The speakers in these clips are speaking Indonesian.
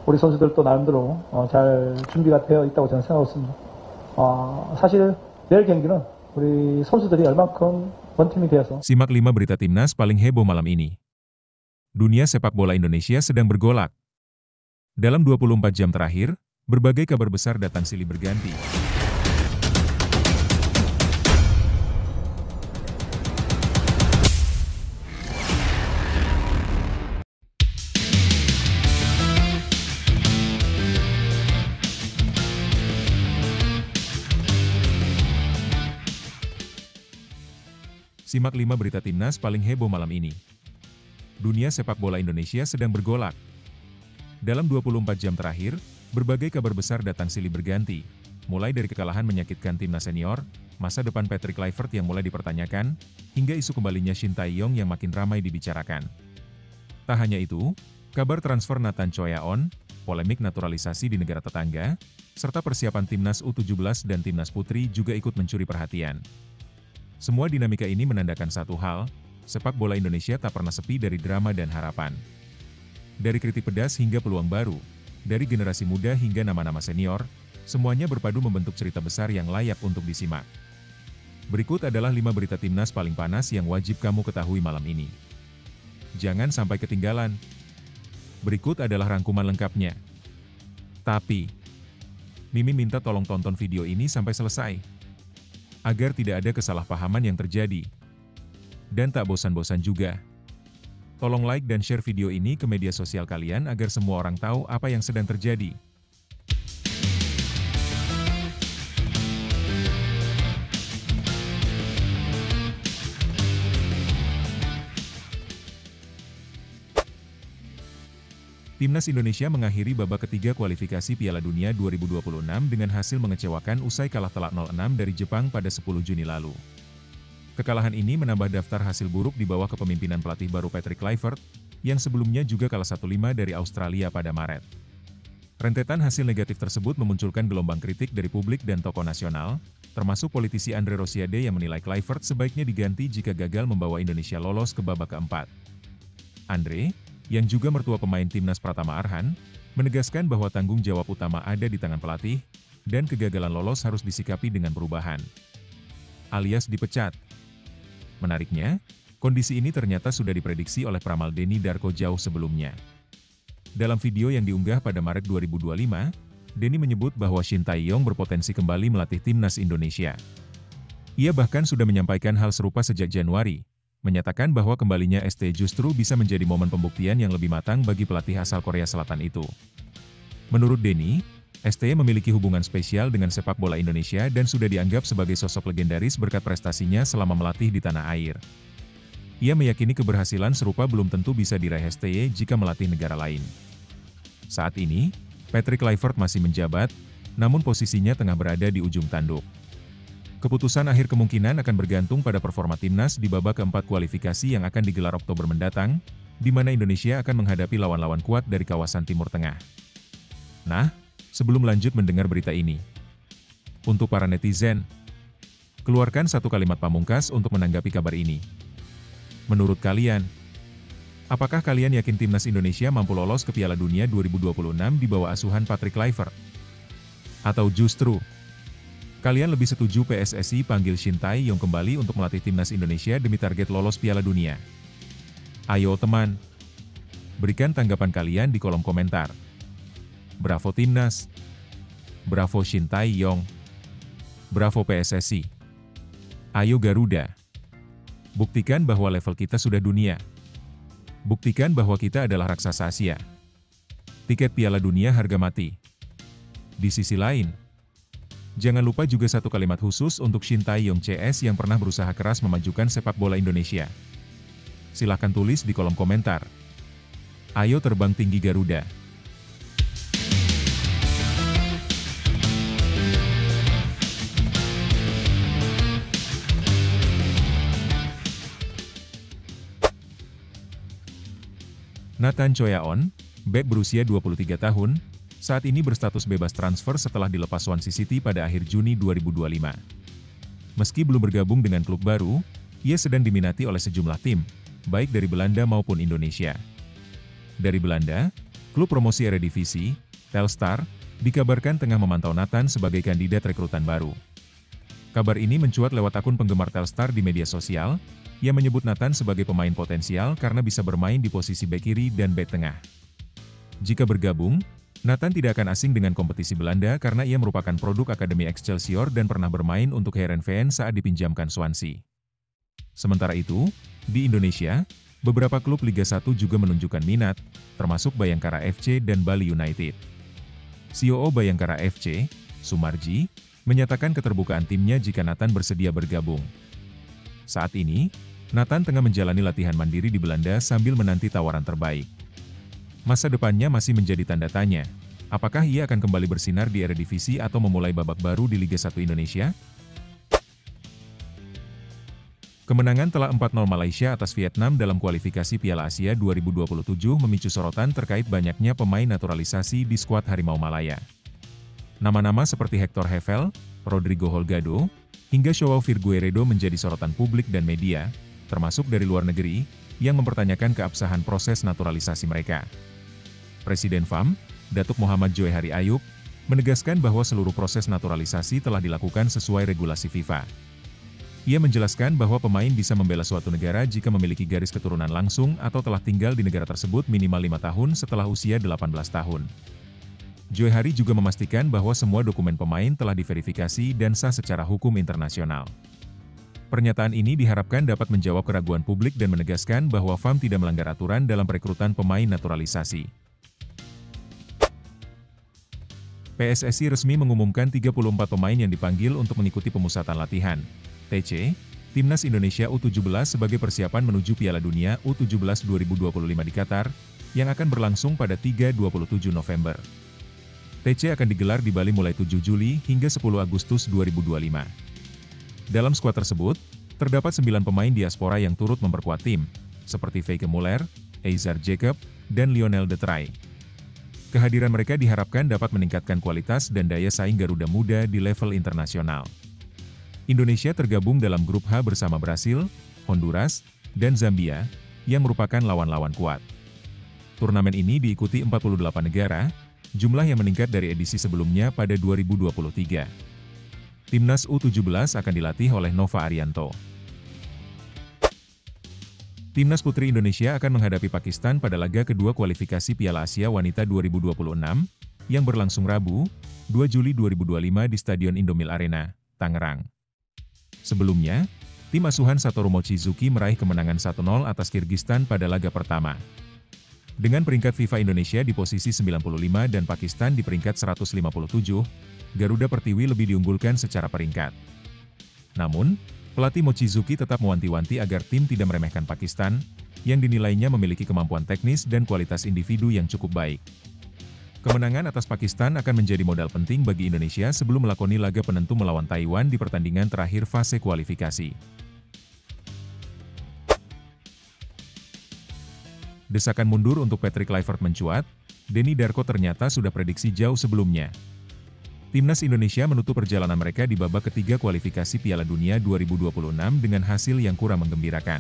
우리 선수들도 나름대로 잘 준비가 되어 있다고 저는 생각하고 있습니다. 사실 내일 경기는 우리 선수들이 얼만큼 원팀이 되어서 Simak 5 berita timnas paling heboh malam ini. Dunia sepak bola Indonesia sedang bergolak. Dalam 24 jam terakhir, berbagai kabar besar datang silih berganti. Simak 5 berita timnas paling heboh malam ini. Dunia sepak bola Indonesia sedang bergolak. Dalam 24 jam terakhir, berbagai kabar besar datang silih berganti. Mulai dari kekalahan menyakitkan timnas senior, masa depan Patrick Kluivert yang mulai dipertanyakan, hingga isu kembalinya Shin Tae-yong yang makin ramai dibicarakan. Tak hanya itu, kabar transfer Nathan Choyaon, polemik naturalisasi di negara tetangga, serta persiapan timnas U17 dan timnas putri juga ikut mencuri perhatian. Semua dinamika ini menandakan satu hal, sepak bola Indonesia tak pernah sepi dari drama dan harapan. Dari kritik pedas hingga peluang baru, dari generasi muda hingga nama-nama senior, semuanya berpadu membentuk cerita besar yang layak untuk disimak. Berikut adalah 5 berita timnas paling panas yang wajib kamu ketahui malam ini. Jangan sampai ketinggalan. Berikut adalah rangkuman lengkapnya. Tapi, Mimin minta tolong tonton video ini sampai selesai, agar tidak ada kesalahpahaman yang terjadi. Dan tak bosan-bosan juga, tolong like dan share video ini ke media sosial kalian agar semua orang tahu apa yang sedang terjadi. Timnas Indonesia mengakhiri babak ketiga kualifikasi Piala Dunia 2026 dengan hasil mengecewakan usai kalah telak 0-6 dari Jepang pada 10 Juni lalu. Kekalahan ini menambah daftar hasil buruk di bawah kepemimpinan pelatih baru Patrick Kluivert, yang sebelumnya juga kalah 1-5 dari Australia pada Maret. Rentetan hasil negatif tersebut memunculkan gelombang kritik dari publik dan tokoh nasional, termasuk politisi Andre Rosiade yang menilai Kluivert sebaiknya diganti jika gagal membawa Indonesia lolos ke babak keempat. Andre, yang juga mertua pemain timnas Pratama Arhan, menegaskan bahwa tanggung jawab utama ada di tangan pelatih, dan kegagalan lolos harus disikapi dengan perubahan, alias dipecat. Menariknya, kondisi ini ternyata sudah diprediksi oleh peramal Denny Darko jauh sebelumnya. Dalam video yang diunggah pada Maret 2025, Denny menyebut bahwa Shin Tae-yong berpotensi kembali melatih timnas Indonesia. Ia bahkan sudah menyampaikan hal serupa sejak Januari, menyatakan bahwa kembalinya ST justru bisa menjadi momen pembuktian yang lebih matang bagi pelatih asal Korea Selatan itu. Menurut Denny, ST memiliki hubungan spesial dengan sepak bola Indonesia dan sudah dianggap sebagai sosok legendaris berkat prestasinya selama melatih di tanah air. Ia meyakini keberhasilan serupa belum tentu bisa diraih STY jika melatih negara lain. Saat ini, Patrick Kluivert masih menjabat, namun posisinya tengah berada di ujung tanduk. Keputusan akhir kemungkinan akan bergantung pada performa timnas di babak keempat kualifikasi yang akan digelar Oktober mendatang, di mana Indonesia akan menghadapi lawan-lawan kuat dari kawasan Timur Tengah. Nah, sebelum lanjut mendengar berita ini, untuk para netizen, keluarkan satu kalimat pamungkas untuk menanggapi kabar ini. Menurut kalian, apakah kalian yakin timnas Indonesia mampu lolos ke Piala Dunia 2026 di bawah asuhan Patrick Kluivert? Atau justru, kalian lebih setuju PSSI panggil Shin Tae-yong kembali untuk melatih timnas Indonesia demi target lolos Piala Dunia? Ayo teman, berikan tanggapan kalian di kolom komentar. Bravo timnas, bravo Shin Tae-yong, bravo PSSI. Ayo Garuda, buktikan bahwa level kita sudah dunia. Buktikan bahwa kita adalah raksasa Asia. Tiket Piala Dunia harga mati. Di sisi lain, jangan lupa juga satu kalimat khusus untuk Shin Tae-yong CS yang pernah berusaha keras memajukan sepak bola Indonesia. Silahkan tulis di kolom komentar. Ayo terbang tinggi Garuda. Nathan Choyaon, bek berusia 23 tahun, saat ini berstatus bebas transfer setelah dilepas Swansea City pada akhir Juni 2025. Meski belum bergabung dengan klub baru, ia sedang diminati oleh sejumlah tim, baik dari Belanda maupun Indonesia. Dari Belanda, Klub promosi Eredivisie, Telstar, dikabarkan tengah memantau Nathan sebagai kandidat rekrutan baru. Kabar ini mencuat lewat akun penggemar Telstar di media sosial, yang menyebut Nathan sebagai pemain potensial karena bisa bermain di posisi bek kiri dan bek tengah. Jika bergabung, Nathan tidak akan asing dengan kompetisi Belanda karena ia merupakan produk Akademi Excelsior dan pernah bermain untuk Heerenveen saat dipinjamkan Swansea. Sementara itu, di Indonesia, beberapa klub Liga 1 juga menunjukkan minat, termasuk Bayangkara FC dan Bali United. COO Bayangkara FC, Sumarji, menyatakan keterbukaan timnya jika Nathan bersedia bergabung. Saat ini, Nathan tengah menjalani latihan mandiri di Belanda sambil menanti tawaran terbaik. Masa depannya masih menjadi tanda tanya. Apakah ia akan kembali bersinar di Eredivisie atau memulai babak baru di Liga 1 Indonesia? Kemenangan telak 4-0 Malaysia atas Vietnam dalam kualifikasi Piala Asia 2027 memicu sorotan terkait banyaknya pemain naturalisasi di skuad Harimau Malaya. Nama-nama seperti Hector Hevel, Rodrigo Holgado, hingga Joao Virgueredo menjadi sorotan publik dan media, termasuk dari luar negeri, yang mempertanyakan keabsahan proses naturalisasi mereka. Presiden FAM, Datuk Muhammad Joy Hari Ayub, menegaskan bahwa seluruh proses naturalisasi telah dilakukan sesuai regulasi FIFA. Ia menjelaskan bahwa pemain bisa membela suatu negara jika memiliki garis keturunan langsung atau telah tinggal di negara tersebut minimal 5 tahun setelah usia 18 tahun. Joy Hari juga memastikan bahwa semua dokumen pemain telah diverifikasi dan sah secara hukum internasional. Pernyataan ini diharapkan dapat menjawab keraguan publik dan menegaskan bahwa FAM tidak melanggar aturan dalam perekrutan pemain naturalisasi. PSSI resmi mengumumkan 34 pemain yang dipanggil untuk mengikuti pemusatan latihan, TC, Timnas Indonesia U17 sebagai persiapan menuju Piala Dunia U17 2025 di Qatar, yang akan berlangsung pada 3-27 November. TC akan digelar di Bali mulai 7 Juli hingga 10 Agustus 2025. Dalam skuad tersebut, terdapat 9 pemain diaspora yang turut memperkuat tim, seperti Feike Muller, Eizar Jacob, dan Lionel Detrey. Kehadiran mereka diharapkan dapat meningkatkan kualitas dan daya saing Garuda Muda di level internasional. Indonesia tergabung dalam grup H bersama Brasil, Honduras, dan Zambia, yang merupakan lawan-lawan kuat. Turnamen ini diikuti 48 negara, jumlah yang meningkat dari edisi sebelumnya pada 2023. Timnas U17 akan dilatih oleh Nova Arianto. Timnas Putri Indonesia akan menghadapi Pakistan pada laga kedua kualifikasi Piala Asia Wanita 2026, yang berlangsung Rabu, 2 Juli 2025 di Stadion Indomil Arena, Tangerang. Sebelumnya, tim asuhan Satoru Mochizuki meraih kemenangan 1-0 atas Kirgistan pada laga pertama. Dengan peringkat FIFA Indonesia di posisi 95 dan Pakistan di peringkat 157, Garuda Pertiwi lebih diunggulkan secara peringkat. Namun, pelatih Mochizuki tetap mewanti-wanti agar tim tidak meremehkan Pakistan, yang dinilainya memiliki kemampuan teknis dan kualitas individu yang cukup baik. Kemenangan atas Pakistan akan menjadi modal penting bagi Indonesia sebelum melakoni laga penentu melawan Taiwan di pertandingan terakhir fase kualifikasi. Desakan mundur untuk Patrick Kluivert mencuat, Denny Darko ternyata sudah prediksi jauh sebelumnya. Timnas Indonesia menutup perjalanan mereka di babak ketiga kualifikasi Piala Dunia 2026 dengan hasil yang kurang menggembirakan.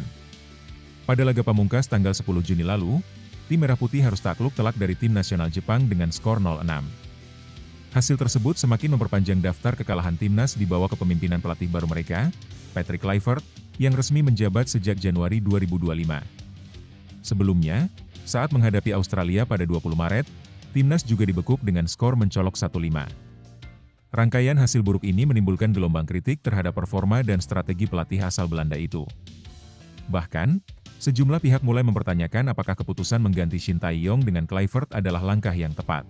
Pada laga pamungkas tanggal 10 Juni lalu, tim Merah Putih harus takluk telak dari tim nasional Jepang dengan skor 0-6. Hasil tersebut semakin memperpanjang daftar kekalahan timnas di bawah kepemimpinan pelatih baru mereka, Patrick Kluivert, yang resmi menjabat sejak Januari 2025. Sebelumnya, saat menghadapi Australia pada 20 Maret, timnas juga dibekuk dengan skor mencolok 1-5. Rangkaian hasil buruk ini menimbulkan gelombang kritik terhadap performa dan strategi pelatih asal Belanda itu. Bahkan, sejumlah pihak mulai mempertanyakan apakah keputusan mengganti Shin Tae-yong dengan Kluivert adalah langkah yang tepat.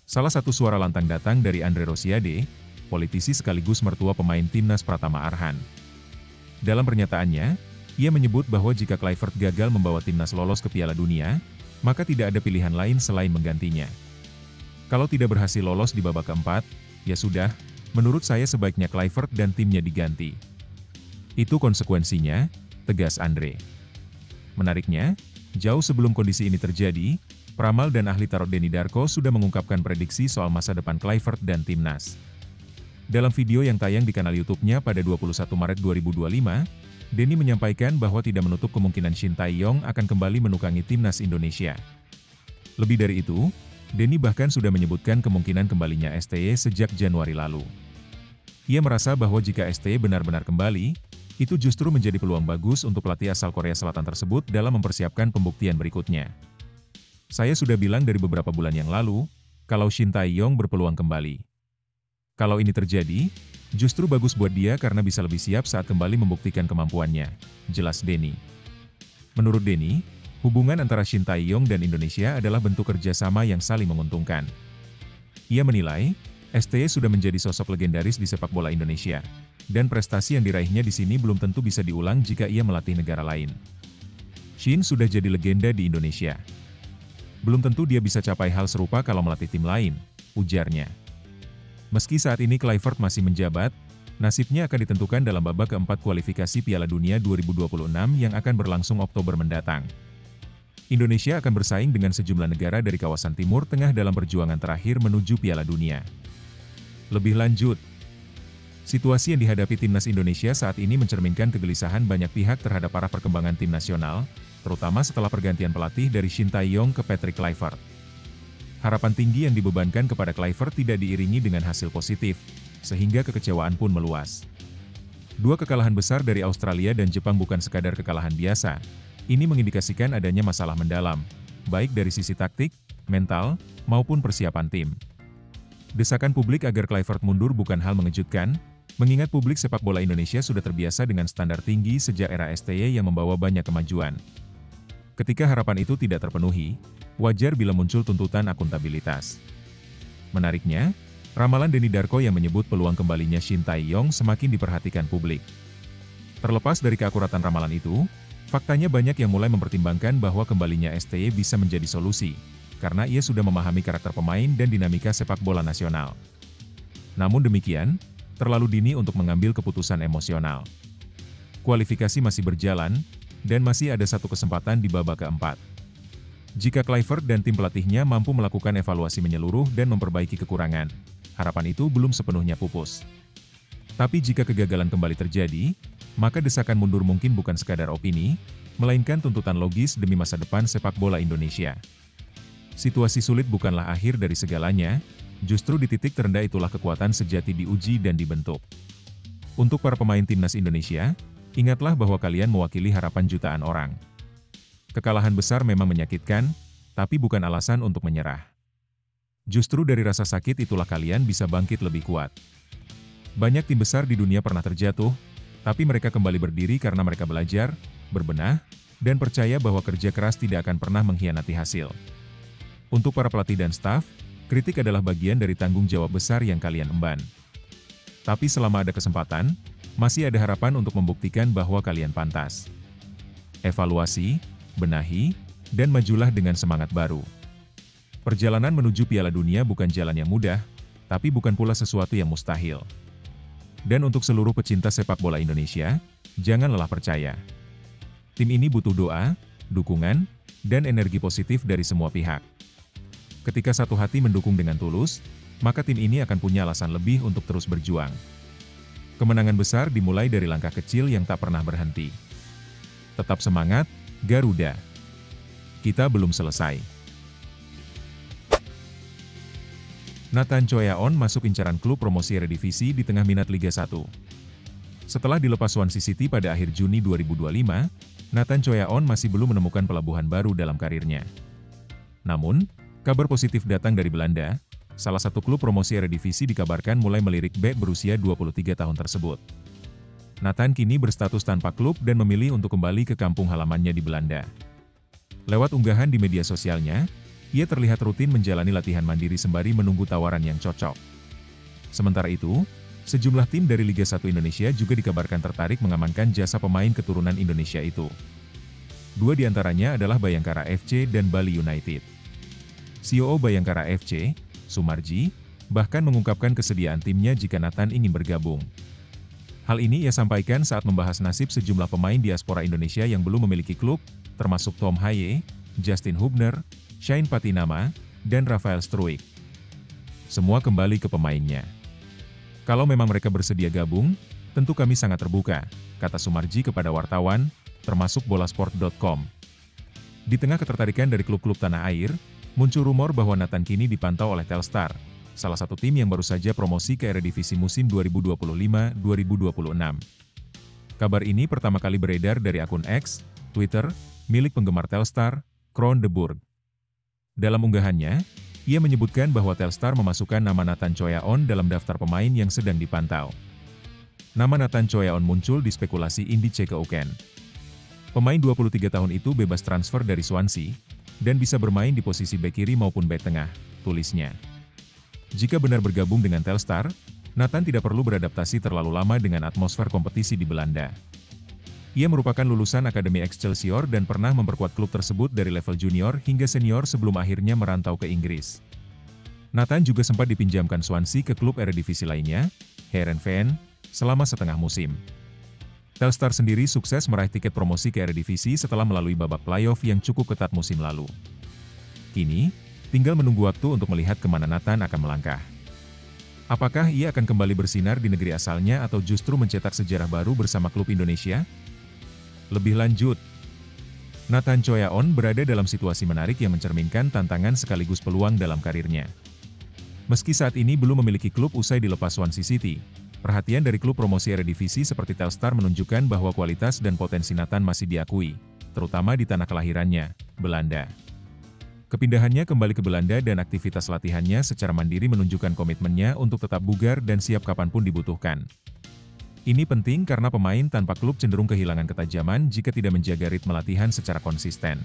Salah satu suara lantang datang dari Andre Rosiade, politisi sekaligus mertua pemain timnas Pratama Arhan. Dalam pernyataannya, ia menyebut bahwa jika Kluivert gagal membawa timnas lolos ke Piala Dunia, maka tidak ada pilihan lain selain menggantinya. Kalau tidak berhasil lolos di babak keempat, ya sudah, menurut saya sebaiknya Kluivert dan timnya diganti. Itu konsekuensinya, tegas Andre. Menariknya, jauh sebelum kondisi ini terjadi, peramal dan ahli tarot Denny Darko sudah mengungkapkan prediksi soal masa depan Kluivert dan timnas. Dalam video yang tayang di kanal YouTube-nya pada 21 Maret 2025, Denny menyampaikan bahwa tidak menutup kemungkinan Shin Tae-yong akan kembali menukangi timnas Indonesia. Lebih dari itu, Denny bahkan sudah menyebutkan kemungkinan kembalinya STY sejak Januari lalu. Ia merasa bahwa jika STY benar-benar kembali, itu justru menjadi peluang bagus untuk pelatih asal Korea Selatan tersebut dalam mempersiapkan pembuktian berikutnya. Saya sudah bilang dari beberapa bulan yang lalu, kalau Shin Tae-yong berpeluang kembali. Kalau ini terjadi, justru bagus buat dia karena bisa lebih siap saat kembali membuktikan kemampuannya, jelas Denny. Menurut Denny, hubungan antara Shin Tae-yong dan Indonesia adalah bentuk kerjasama yang saling menguntungkan. Ia menilai, STY sudah menjadi sosok legendaris di sepak bola Indonesia, dan prestasi yang diraihnya di sini belum tentu bisa diulang jika ia melatih negara lain. Shin sudah jadi legenda di Indonesia. Belum tentu dia bisa capai hal serupa kalau melatih tim lain, ujarnya. Meski saat ini Kluivert masih menjabat, nasibnya akan ditentukan dalam babak keempat kualifikasi Piala Dunia 2026 yang akan berlangsung Oktober mendatang. Indonesia akan bersaing dengan sejumlah negara dari kawasan Timur Tengah dalam perjuangan terakhir menuju Piala Dunia. Lebih lanjut, situasi yang dihadapi timnas Indonesia saat ini mencerminkan kegelisahan banyak pihak terhadap arah perkembangan tim nasional, terutama setelah pergantian pelatih dari Shin Tae-yong ke Patrick Kluivert. Harapan tinggi yang dibebankan kepada Kluivert tidak diiringi dengan hasil positif, sehingga kekecewaan pun meluas. Dua kekalahan besar dari Australia dan Jepang bukan sekadar kekalahan biasa, ini mengindikasikan adanya masalah mendalam, baik dari sisi taktik, mental, maupun persiapan tim. Desakan publik agar Kluivert mundur bukan hal mengejutkan, mengingat publik sepak bola Indonesia sudah terbiasa dengan standar tinggi sejak era STY yang membawa banyak kemajuan. Ketika harapan itu tidak terpenuhi, wajar bila muncul tuntutan akuntabilitas. Menariknya, ramalan Denny Darko yang menyebut peluang kembalinya Shin Tae-yong semakin diperhatikan publik. Terlepas dari keakuratan ramalan itu, faktanya banyak yang mulai mempertimbangkan bahwa kembalinya STY bisa menjadi solusi, karena ia sudah memahami karakter pemain dan dinamika sepak bola nasional. Namun demikian, terlalu dini untuk mengambil keputusan emosional. Kualifikasi masih berjalan, dan masih ada satu kesempatan di babak keempat. Jika Kluivert dan tim pelatihnya mampu melakukan evaluasi menyeluruh dan memperbaiki kekurangan, harapan itu belum sepenuhnya pupus. Tapi jika kegagalan kembali terjadi, maka desakan mundur mungkin bukan sekadar opini, melainkan tuntutan logis demi masa depan sepak bola Indonesia. Situasi sulit bukanlah akhir dari segalanya, justru di titik terendah itulah kekuatan sejati diuji dan dibentuk. Untuk para pemain timnas Indonesia, ingatlah bahwa kalian mewakili harapan jutaan orang. Kekalahan besar memang menyakitkan, tapi bukan alasan untuk menyerah. Justru dari rasa sakit itulah kalian bisa bangkit lebih kuat. Banyak tim besar di dunia pernah terjatuh, tapi mereka kembali berdiri karena mereka belajar, berbenah, dan percaya bahwa kerja keras tidak akan pernah mengkhianati hasil. Untuk para pelatih dan staf, kritik adalah bagian dari tanggung jawab besar yang kalian emban. Tapi selama ada kesempatan, masih ada harapan untuk membuktikan bahwa kalian pantas. Evaluasi, benahi, dan majulah dengan semangat baru. Perjalanan menuju Piala Dunia bukan jalan yang mudah, tapi bukan pula sesuatu yang mustahil. Dan untuk seluruh pecinta sepak bola Indonesia, jangan lelah percaya. Tim ini butuh doa, dukungan, dan energi positif dari semua pihak. Ketika satu hati mendukung dengan tulus, maka tim ini akan punya alasan lebih untuk terus berjuang. Kemenangan besar dimulai dari langkah kecil yang tak pernah berhenti. Tetap semangat, Garuda. Kita belum selesai. Nathan Choyaon masuk incaran klub promosi Eredivisie di tengah minat Liga 1. Setelah dilepas Swansea City pada akhir Juni 2025, Nathan Choyaon masih belum menemukan pelabuhan baru dalam karirnya. Namun, kabar positif datang dari Belanda. Salah satu klub promosi Eredivisie dikabarkan mulai melirik bek berusia 23 tahun tersebut. Nathan kini berstatus tanpa klub dan memilih untuk kembali ke kampung halamannya di Belanda. Lewat unggahan di media sosialnya, ia terlihat rutin menjalani latihan mandiri sembari menunggu tawaran yang cocok. Sementara itu, sejumlah tim dari Liga 1 Indonesia juga dikabarkan tertarik mengamankan jasa pemain keturunan Indonesia itu. Dua di antaranya adalah Bayangkara FC dan Bali United. CEO Bayangkara FC, Sumarji, bahkan mengungkapkan kesediaan timnya jika Nathan ingin bergabung. Hal ini ia sampaikan saat membahas nasib sejumlah pemain diaspora Indonesia yang belum memiliki klub, termasuk Tom Haye, Justin Hubner, Shane Patinama, dan Rafael Struijk. Semua kembali ke pemainnya. Kalau memang mereka bersedia gabung, tentu kami sangat terbuka, kata Sumarji kepada wartawan, termasuk bolasport.com. Di tengah ketertarikan dari klub-klub tanah air, Muncul rumor bahwa Nathan kini dipantau oleh Telstar, salah satu tim yang baru saja promosi ke Eredivisie musim 2025-2026. Kabar ini pertama kali beredar dari akun X, Twitter, milik penggemar Telstar, Kroon de Burg. Dalam unggahannya, ia menyebutkan bahwa Telstar memasukkan nama Nathan Choyaon dalam daftar pemain yang sedang dipantau. Nama Nathan Choyaon muncul di spekulasi Indice Keuken. Pemain 23 tahun itu bebas transfer dari Swansea, dan bisa bermain di posisi bek kiri maupun bek tengah, tulisnya. Jika benar bergabung dengan Telstar, Nathan tidak perlu beradaptasi terlalu lama dengan atmosfer kompetisi di Belanda. Ia merupakan lulusan Akademi Excelsior dan pernah memperkuat klub tersebut dari level junior hingga senior sebelum akhirnya merantau ke Inggris. Nathan juga sempat dipinjamkan Swansea ke klub Eredivisie lainnya, Heerenveen, selama setengah musim. Telstar sendiri sukses meraih tiket promosi ke Eredivisie setelah melalui babak playoff yang cukup ketat musim lalu. Kini, tinggal menunggu waktu untuk melihat kemana Nathan akan melangkah. Apakah ia akan kembali bersinar di negeri asalnya atau justru mencetak sejarah baru bersama klub Indonesia? Lebih lanjut, Nathan Choyaon berada dalam situasi menarik yang mencerminkan tantangan sekaligus peluang dalam karirnya. Meski saat ini belum memiliki klub usai dilepas Swansea City, perhatian dari klub promosi Eredivisie seperti Telstar menunjukkan bahwa kualitas dan potensi Nathan masih diakui, terutama di tanah kelahirannya, Belanda. Kepindahannya kembali ke Belanda dan aktivitas latihannya secara mandiri menunjukkan komitmennya untuk tetap bugar dan siap kapanpun dibutuhkan. Ini penting karena pemain tanpa klub cenderung kehilangan ketajaman jika tidak menjaga ritme latihan secara konsisten.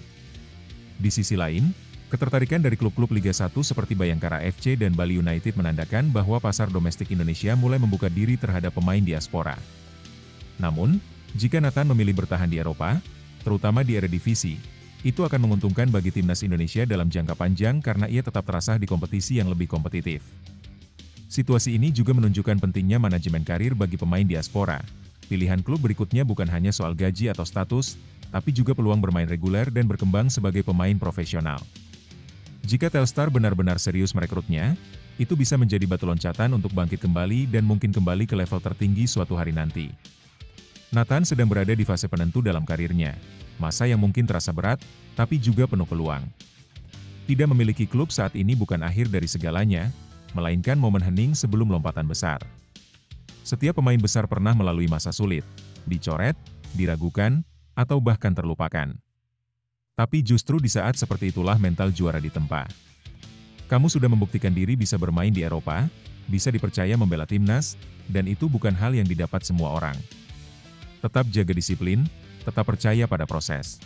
Di sisi lain, ketertarikan dari klub-klub Liga 1 seperti Bayangkara FC dan Bali United menandakan bahwa pasar domestik Indonesia mulai membuka diri terhadap pemain diaspora. Namun, jika Nathan memilih bertahan di Eropa, terutama di Eredivisie, itu akan menguntungkan bagi timnas Indonesia dalam jangka panjang karena ia tetap terasah di kompetisi yang lebih kompetitif. Situasi ini juga menunjukkan pentingnya manajemen karir bagi pemain diaspora. Pilihan klub berikutnya bukan hanya soal gaji atau status, tapi juga peluang bermain reguler dan berkembang sebagai pemain profesional. Jika Telstar benar-benar serius merekrutnya, itu bisa menjadi batu loncatan untuk bangkit kembali dan mungkin kembali ke level tertinggi suatu hari nanti. Nathan sedang berada di fase penentu dalam karirnya, masa yang mungkin terasa berat, tapi juga penuh peluang. Tidak memiliki klub saat ini bukan akhir dari segalanya, melainkan momen hening sebelum lompatan besar. Setiap pemain besar pernah melalui masa sulit, dicoret, diragukan, atau bahkan terlupakan. Tapi justru di saat seperti itulah mental juara ditempa. Kamu sudah membuktikan diri bisa bermain di Eropa, bisa dipercaya membela timnas, dan itu bukan hal yang didapat semua orang. Tetap jaga disiplin, tetap percaya pada proses.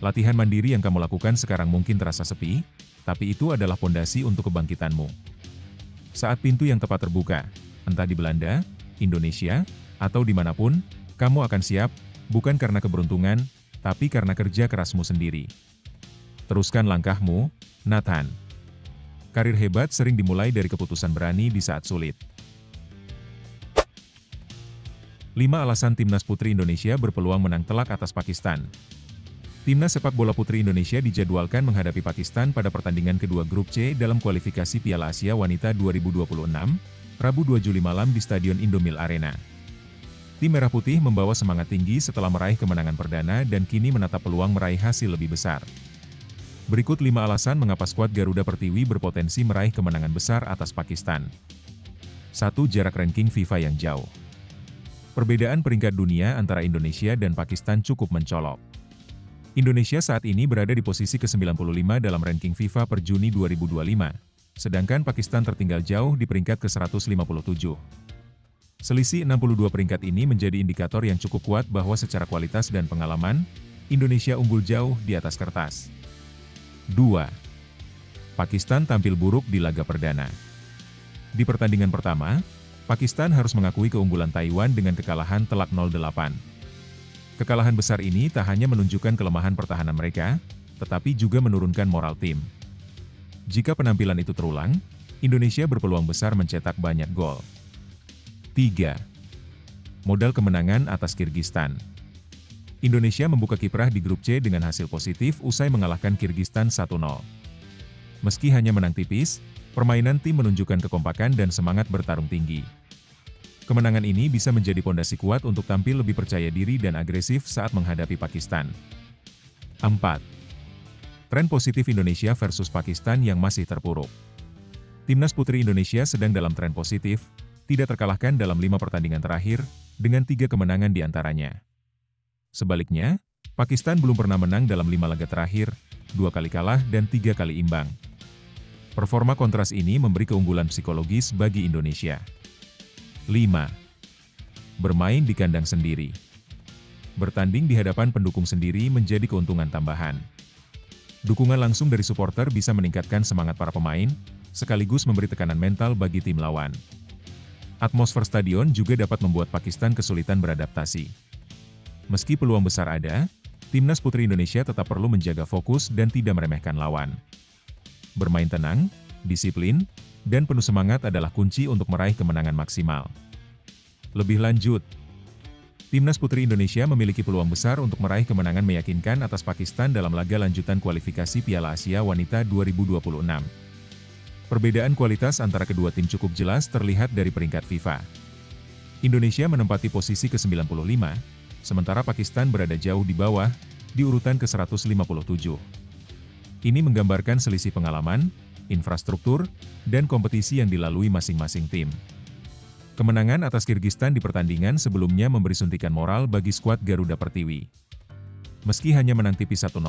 Latihan mandiri yang kamu lakukan sekarang mungkin terasa sepi, tapi itu adalah fondasi untuk kebangkitanmu. Saat pintu yang tepat terbuka, entah di Belanda, Indonesia, atau dimanapun, kamu akan siap, bukan karena keberuntungan, tapi karena kerja kerasmu sendiri. Teruskan langkahmu, Nathan. Karir hebat sering dimulai dari keputusan berani di saat sulit. 5 alasan Timnas Putri Indonesia berpeluang menang telak atas Pakistan. Timnas sepak bola putri Indonesia dijadwalkan menghadapi Pakistan pada pertandingan kedua Grup C dalam kualifikasi Piala Asia Wanita 2026, Rabu 2 Juli malam di Stadion Indomil Arena. Tim Merah Putih membawa semangat tinggi setelah meraih kemenangan perdana dan kini menatap peluang meraih hasil lebih besar. Berikut 5 alasan mengapa skuad Garuda Pertiwi berpotensi meraih kemenangan besar atas Pakistan. 1. Jarak ranking FIFA yang jauh. Perbedaan peringkat dunia antara Indonesia dan Pakistan cukup mencolok. Indonesia saat ini berada di posisi ke-95 dalam ranking FIFA per Juni 2025, sedangkan Pakistan tertinggal jauh di peringkat ke-157. Selisih 62 peringkat ini menjadi indikator yang cukup kuat bahwa secara kualitas dan pengalaman, Indonesia unggul jauh di atas kertas. 2. Pakistan tampil buruk di laga perdana. Di pertandingan pertama, Pakistan harus mengakui keunggulan Taiwan dengan kekalahan telak 0-8. Kekalahan besar ini tak hanya menunjukkan kelemahan pertahanan mereka, tetapi juga menurunkan moral tim. Jika penampilan itu terulang, Indonesia berpeluang besar mencetak banyak gol. 3. Modal kemenangan atas Kirgistan. Indonesia membuka kiprah di Grup C dengan hasil positif usai mengalahkan Kirgistan 1-0. Meski hanya menang tipis, permainan tim menunjukkan kekompakan dan semangat bertarung tinggi. Kemenangan ini bisa menjadi pondasi kuat untuk tampil lebih percaya diri dan agresif saat menghadapi Pakistan. 4. Tren positif Indonesia versus Pakistan yang masih terpuruk. Timnas Putri Indonesia sedang dalam tren positif, tidak terkalahkan dalam 5 pertandingan terakhir, dengan 3 kemenangan di antaranya. Sebaliknya, Pakistan belum pernah menang dalam 5 laga terakhir, 2 kali kalah dan 3 kali imbang. Performa kontras ini memberi keunggulan psikologis bagi Indonesia. 5. Bermain di kandang sendiri. Bertanding di hadapan pendukung sendiri menjadi keuntungan tambahan. Dukungan langsung dari supporter bisa meningkatkan semangat para pemain, sekaligus memberi tekanan mental bagi tim lawan. Atmosfer stadion juga dapat membuat Pakistan kesulitan beradaptasi. Meski peluang besar ada, Timnas Putri Indonesia tetap perlu menjaga fokus dan tidak meremehkan lawan. Bermain tenang, disiplin, dan penuh semangat adalah kunci untuk meraih kemenangan maksimal. Lebih lanjut, Timnas Putri Indonesia memiliki peluang besar untuk meraih kemenangan meyakinkan atas Pakistan dalam laga lanjutan kualifikasi Piala Asia Wanita 2026. Perbedaan kualitas antara kedua tim cukup jelas terlihat dari peringkat FIFA. Indonesia menempati posisi ke-95, sementara Pakistan berada jauh di bawah, di urutan ke-157. Ini menggambarkan selisih pengalaman, infrastruktur, dan kompetisi yang dilalui masing-masing tim. Kemenangan atas Kirgistan di pertandingan sebelumnya memberi suntikan moral bagi skuad Garuda Pertiwi. Meski hanya menang tipis 1-0,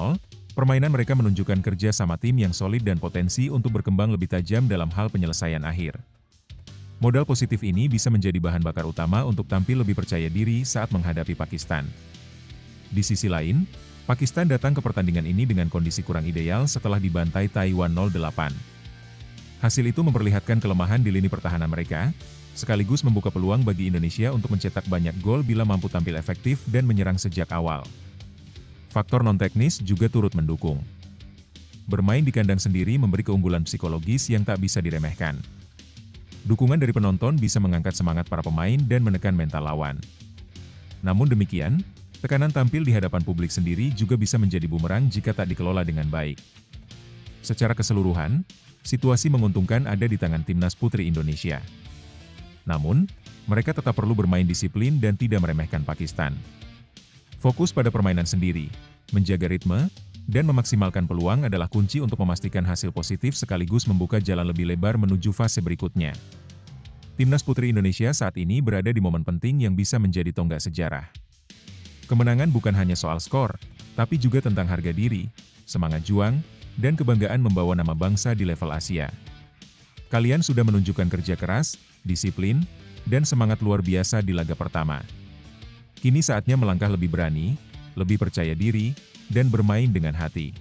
permainan mereka menunjukkan kerja sama tim yang solid dan potensi untuk berkembang lebih tajam dalam hal penyelesaian akhir. Modal positif ini bisa menjadi bahan bakar utama untuk tampil lebih percaya diri saat menghadapi Pakistan. Di sisi lain, Pakistan datang ke pertandingan ini dengan kondisi kurang ideal setelah dibantai Taiwan 0-8. Hasil itu memperlihatkan kelemahan di lini pertahanan mereka, sekaligus membuka peluang bagi Indonesia untuk mencetak banyak gol bila mampu tampil efektif dan menyerang sejak awal. Faktor non-teknis juga turut mendukung. Bermain di kandang sendiri memberi keunggulan psikologis yang tak bisa diremehkan. Dukungan dari penonton bisa mengangkat semangat para pemain dan menekan mental lawan. Namun demikian, tekanan tampil di hadapan publik sendiri juga bisa menjadi bumerang jika tak dikelola dengan baik. Secara keseluruhan, situasi menguntungkan ada di tangan Timnas Putri Indonesia. Namun, mereka tetap perlu bermain disiplin dan tidak meremehkan Pakistan. Fokus pada permainan sendiri, menjaga ritme, dan memaksimalkan peluang adalah kunci untuk memastikan hasil positif sekaligus membuka jalan lebih lebar menuju fase berikutnya. Timnas Putri Indonesia saat ini berada di momen penting yang bisa menjadi tonggak sejarah. Kemenangan bukan hanya soal skor, tapi juga tentang harga diri, semangat juang, dan kebanggaan membawa nama bangsa di level Asia. Kalian sudah menunjukkan kerja keras, disiplin, dan semangat luar biasa di laga pertama. Kini saatnya melangkah lebih berani, lebih percaya diri, dan bermain dengan hati.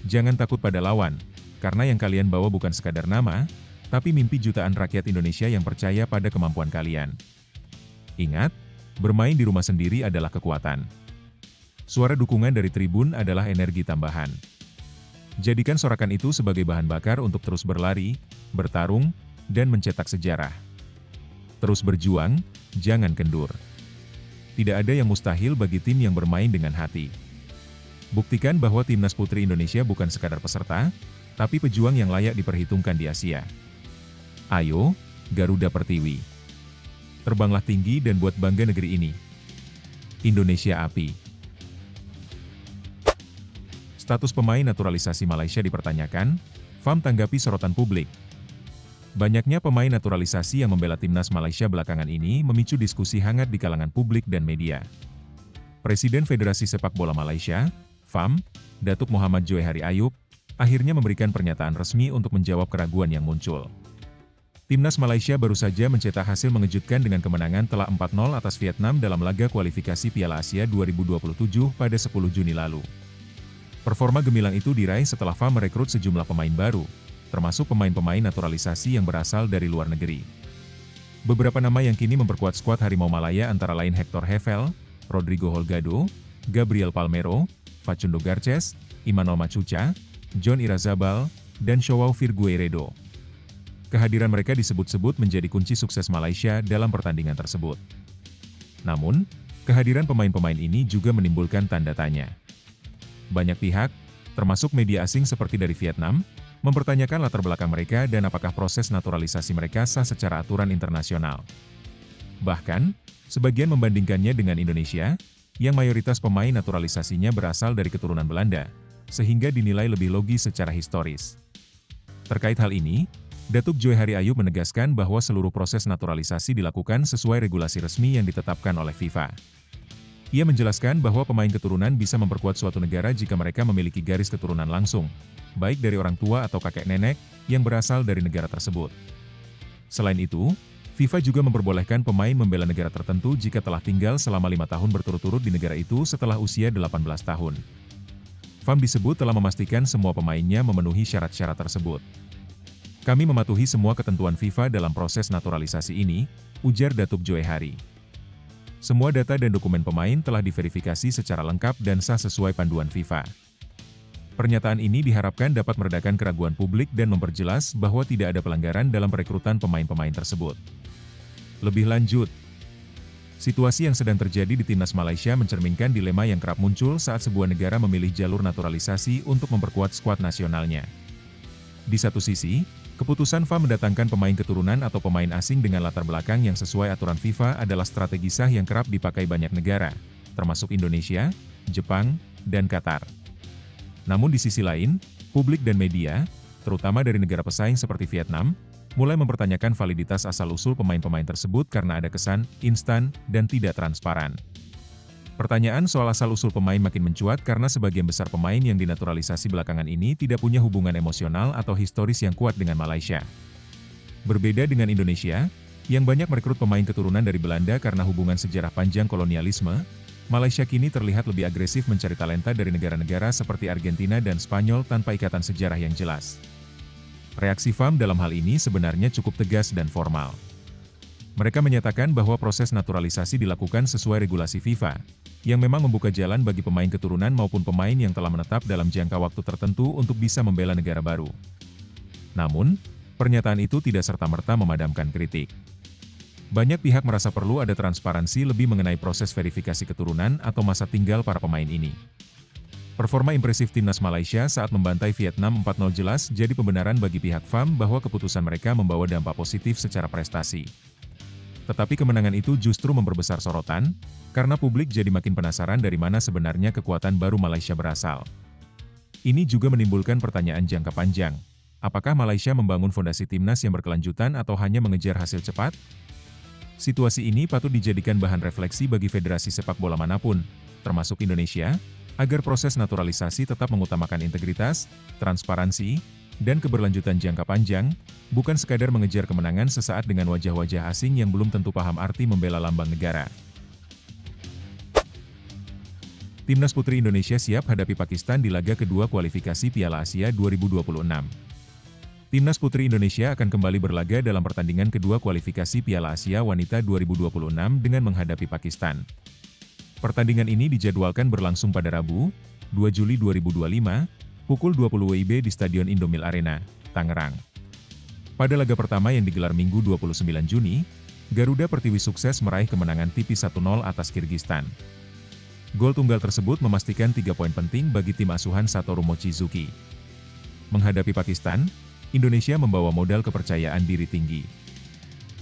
Jangan takut pada lawan, karena yang kalian bawa bukan sekadar nama, tapi mimpi jutaan rakyat Indonesia yang percaya pada kemampuan kalian. Ingat, bermain di rumah sendiri adalah kekuatan. Suara dukungan dari tribun adalah energi tambahan. Jadikan sorakan itu sebagai bahan bakar untuk terus berlari, bertarung, dan mencetak sejarah. Terus berjuang, jangan kendur. Tidak ada yang mustahil bagi tim yang bermain dengan hati. Buktikan bahwa Timnas Putri Indonesia bukan sekadar peserta, tapi pejuang yang layak diperhitungkan di Asia. Ayo, Garuda Pertiwi. Terbanglah tinggi dan buat bangga negeri ini. Indonesia Api. Status pemain naturalisasi Malaysia dipertanyakan, FAM tanggapi sorotan publik. Banyaknya pemain naturalisasi yang membela timnas Malaysia belakangan ini memicu diskusi hangat di kalangan publik dan media. Presiden Federasi Sepak Bola Malaysia, FAM, Datuk Muhammad Joehari Ayub, akhirnya memberikan pernyataan resmi untuk menjawab keraguan yang muncul. Timnas Malaysia baru saja mencetak hasil mengejutkan dengan kemenangan telak 4-0 atas Vietnam dalam laga kualifikasi Piala Asia 2027 pada 10 Juni lalu. Performa gemilang itu diraih setelah FAM merekrut sejumlah pemain baru, termasuk pemain-pemain naturalisasi yang berasal dari luar negeri. Beberapa nama yang kini memperkuat skuad Harimau Malaya antara lain Hector Hevel, Rodrigo Holgado, Gabriel Palmero, Facundo Garces, Imanol Machuca, John Irazabal, dan Joao Virgueiredo. Kehadiran mereka disebut-sebut menjadi kunci sukses Malaysia dalam pertandingan tersebut. Namun, kehadiran pemain-pemain ini juga menimbulkan tanda tanya. Banyak pihak, termasuk media asing seperti dari Vietnam, mempertanyakan latar belakang mereka dan apakah proses naturalisasi mereka sah secara aturan internasional. Bahkan, sebagian membandingkannya dengan Indonesia, yang mayoritas pemain naturalisasinya berasal dari keturunan Belanda, sehingga dinilai lebih logis secara historis. Terkait hal ini, Datuk Joy Hari Ayub menegaskan bahwa seluruh proses naturalisasi dilakukan sesuai regulasi resmi yang ditetapkan oleh FIFA. Ia menjelaskan bahwa pemain keturunan bisa memperkuat suatu negara jika mereka memiliki garis keturunan langsung, baik dari orang tua atau kakek nenek, yang berasal dari negara tersebut. Selain itu, FIFA juga memperbolehkan pemain membela negara tertentu jika telah tinggal selama 5 tahun berturut-turut di negara itu setelah usia 18 tahun. FAM disebut telah memastikan semua pemainnya memenuhi syarat-syarat tersebut. Kami mematuhi semua ketentuan FIFA dalam proses naturalisasi ini, ujar Datuk Joy Hari. Semua data dan dokumen pemain telah diverifikasi secara lengkap dan sah sesuai panduan FIFA. Pernyataan ini diharapkan dapat meredakan keraguan publik dan memperjelas bahwa tidak ada pelanggaran dalam perekrutan pemain-pemain tersebut. Lebih lanjut, situasi yang sedang terjadi di Timnas Malaysia mencerminkan dilema yang kerap muncul saat sebuah negara memilih jalur naturalisasi untuk memperkuat skuad nasionalnya. Di satu sisi, keputusan FA mendatangkan pemain keturunan atau pemain asing dengan latar belakang yang sesuai aturan FIFA adalah strategi sah yang kerap dipakai banyak negara, termasuk Indonesia, Jepang, dan Qatar. Namun di sisi lain, publik dan media, terutama dari negara pesaing seperti Vietnam, mulai mempertanyakan validitas asal-usul pemain-pemain tersebut karena ada kesan instan dan tidak transparan. Pertanyaan soal asal-usul pemain makin mencuat karena sebagian besar pemain yang dinaturalisasi belakangan ini tidak punya hubungan emosional atau historis yang kuat dengan Malaysia. Berbeda dengan Indonesia, yang banyak merekrut pemain keturunan dari Belanda karena hubungan sejarah panjang kolonialisme, Malaysia kini terlihat lebih agresif mencari talenta dari negara-negara seperti Argentina dan Spanyol tanpa ikatan sejarah yang jelas. Reaksi FAM dalam hal ini sebenarnya cukup tegas dan formal. Mereka menyatakan bahwa proses naturalisasi dilakukan sesuai regulasi FIFA, yang memang membuka jalan bagi pemain keturunan maupun pemain yang telah menetap dalam jangka waktu tertentu untuk bisa membela negara baru. Namun, pernyataan itu tidak serta-merta memadamkan kritik. Banyak pihak merasa perlu ada transparansi lebih mengenai proses verifikasi keturunan atau masa tinggal para pemain ini. Performa impresif Timnas Malaysia saat membantai Vietnam 4-0 jelas jadi pembenaran bagi pihak FAM bahwa keputusan mereka membawa dampak positif secara prestasi. Tetapi kemenangan itu justru memperbesar sorotan, karena publik jadi makin penasaran dari mana sebenarnya kekuatan baru Malaysia berasal. Ini juga menimbulkan pertanyaan jangka panjang. Apakah Malaysia membangun fondasi timnas yang berkelanjutan atau hanya mengejar hasil cepat? Situasi ini patut dijadikan bahan refleksi bagi federasi sepak bola manapun, termasuk Indonesia, agar proses naturalisasi tetap mengutamakan integritas, transparansi, dan keberlanjutan jangka panjang, bukan sekadar mengejar kemenangan sesaat dengan wajah-wajah asing yang belum tentu paham arti membela lambang negara. Timnas Putri Indonesia siap hadapi Pakistan di laga kedua kualifikasi Piala Asia 2026. Timnas Putri Indonesia akan kembali berlaga dalam pertandingan kedua kualifikasi Piala Asia Wanita 2026 dengan menghadapi Pakistan. Pertandingan ini dijadwalkan berlangsung pada Rabu, 2 Juli 2025, pukul 20 WIB di Stadion Indomil Arena, Tangerang. Pada laga pertama yang digelar Minggu 29 Juni, Garuda Pertiwi sukses meraih kemenangan tipis 1-0 atas Kirgistan. Gol tunggal tersebut memastikan 3 poin penting bagi tim asuhan Satoru Mochizuki. Menghadapi Pakistan, Indonesia membawa modal kepercayaan diri tinggi.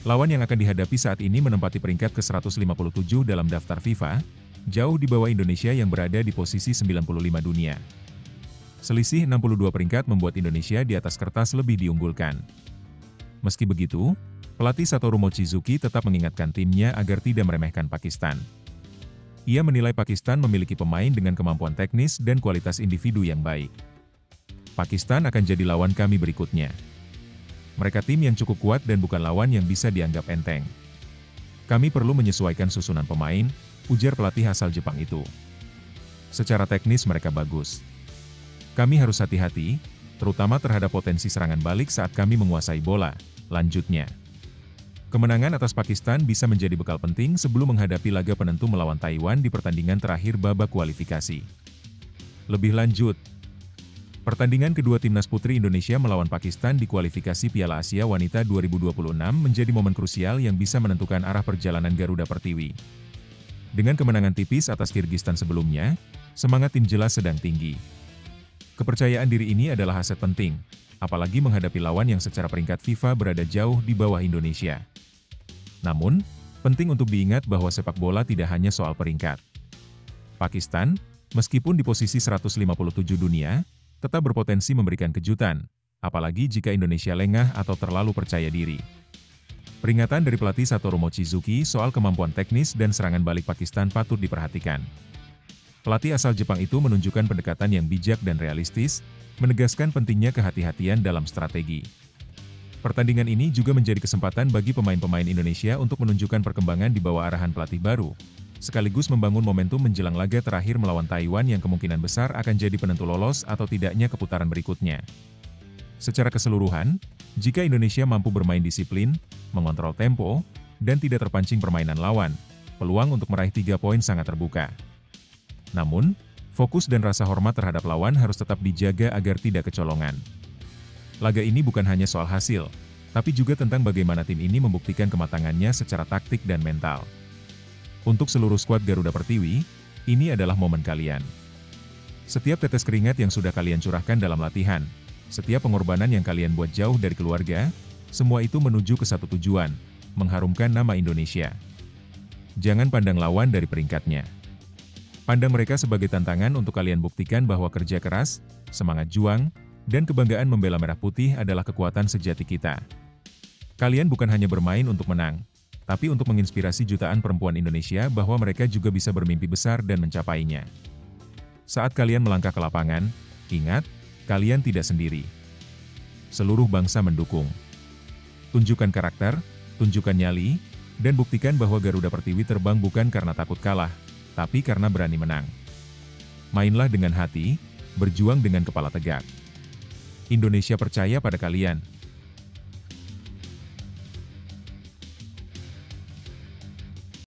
Lawan yang akan dihadapi saat ini menempati peringkat ke-157 dalam daftar FIFA, jauh di bawah Indonesia yang berada di posisi 95 dunia. Selisih 62 peringkat membuat Indonesia di atas kertas lebih diunggulkan. Meski begitu, pelatih Satoru Mochizuki tetap mengingatkan timnya agar tidak meremehkan Pakistan. Ia menilai Pakistan memiliki pemain dengan kemampuan teknis dan kualitas individu yang baik. Pakistan akan jadi lawan kami berikutnya. Mereka tim yang cukup kuat dan bukan lawan yang bisa dianggap enteng. Kami perlu menyesuaikan susunan pemain, ujar pelatih asal Jepang itu. Secara teknis mereka bagus. Kami harus hati-hati, terutama terhadap potensi serangan balik saat kami menguasai bola, lanjutnya. Kemenangan atas Pakistan bisa menjadi bekal penting sebelum menghadapi laga penentu melawan Taiwan di pertandingan terakhir babak kualifikasi. Lebih lanjut, pertandingan kedua Timnas Putri Indonesia melawan Pakistan di kualifikasi Piala Asia Wanita 2026 menjadi momen krusial yang bisa menentukan arah perjalanan Garuda Pertiwi. Dengan kemenangan tipis atas Kirgistan sebelumnya, semangat tim jelas sedang tinggi. Kepercayaan diri ini adalah aset penting, apalagi menghadapi lawan yang secara peringkat FIFA berada jauh di bawah Indonesia. Namun, penting untuk diingat bahwa sepak bola tidak hanya soal peringkat. Pakistan, Meskipun di posisi 157 dunia, tetap berpotensi memberikan kejutan, apalagi jika Indonesia lengah atau terlalu percaya diri. Peringatan dari pelatih Satoru Mochizuki soal kemampuan teknis dan serangan balik Pakistan patut diperhatikan. Pelatih asal Jepang itu menunjukkan pendekatan yang bijak dan realistis, menegaskan pentingnya kehati-hatian dalam strategi. Pertandingan ini juga menjadi kesempatan bagi pemain-pemain Indonesia untuk menunjukkan perkembangan di bawah arahan pelatih baru, sekaligus membangun momentum menjelang laga terakhir melawan Taiwan yang kemungkinan besar akan jadi penentu lolos atau tidaknya ke putaran berikutnya. Secara keseluruhan, jika Indonesia mampu bermain disiplin, mengontrol tempo, dan tidak terpancing permainan lawan, peluang untuk meraih 3 poin sangat terbuka. Namun, fokus dan rasa hormat terhadap lawan harus tetap dijaga agar tidak kecolongan. Laga ini bukan hanya soal hasil, tapi juga tentang bagaimana tim ini membuktikan kematangannya secara taktik dan mental. Untuk seluruh skuad Garuda Pertiwi, ini adalah momen kalian. Setiap tetes keringat yang sudah kalian curahkan dalam latihan, setiap pengorbanan yang kalian buat jauh dari keluarga, semua itu menuju ke satu tujuan, mengharumkan nama Indonesia. Jangan pandang lawan dari peringkatnya. Pandang mereka sebagai tantangan untuk kalian buktikan bahwa kerja keras, semangat juang, dan kebanggaan membela merah putih adalah kekuatan sejati kita. Kalian bukan hanya bermain untuk menang, tapi untuk menginspirasi jutaan perempuan Indonesia bahwa mereka juga bisa bermimpi besar dan mencapainya. Saat kalian melangkah ke lapangan, ingat, kalian tidak sendiri. Seluruh bangsa mendukung. Tunjukkan karakter, tunjukkan nyali, dan buktikan bahwa Garuda Pertiwi terbang bukan karena takut kalah, tapi karena berani menang. Mainlah dengan hati, berjuang dengan kepala tegak. Indonesia percaya pada kalian.